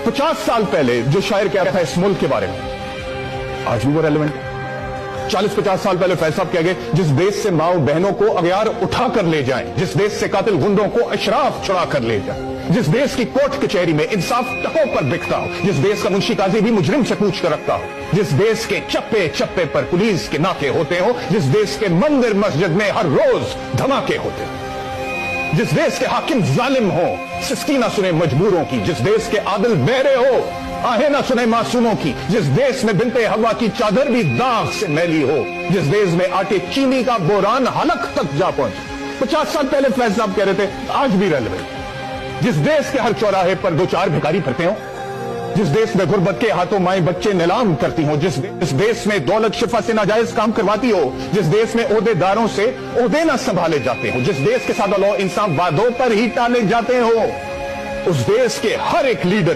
50 साल पहले जो शायर कहता था इस मुल्क के बारे में, आज भी वो रेलेवेंट है। 40-50 साल पहले फैज साहब कह गए, जिस देश से माओ बहनों को अगयार उठा कर ले जाएं, जिस देश से कातिल गुंडों को अशराफ छुड़ा कर ले जाएं, जिस देश की कोर्ट कचहरी में इंसाफ टकों पर बिकता हो, जिस देश का मुंशी काजी भी मुजरिम से पूछ कर रखता हो, जिस देश के चप्पे चप्पे पर पुलिस के नाके होते हो, जिस देश के मंदिर मस्जिद में हर रोज धमाके होते हो, जिस देश के हाकिम जालिम हो, सिसकी ना सुने मजबूरों की, जिस देश के आदिल बहरे हो, आहें ना सुने मासूमों की, जिस देश में बिनते हवा की चादर भी दाग से मैली हो, जिस देश में आटे चीनी का बोरान हलक तक जा पहुंचे। 50 साल पहले फैज साहब कह रहे थे, आज भी रेलेवेंट। जिस देश के हर चौराहे पर 2-4 भिखारी फिरते हो, जिस देश में गुर्बत के हाथों माए बच्चे नीलाम करती हो, जिस देश में दौलत शिफा से नाजायज काम करवाती हो, जिस देश में ओहदेदारों से ओहदे न संभाले जाते हो, जिस देश के सादा लौ इंसान वादों पर ही टाले जाते हो, उस देश के हर एक लीडर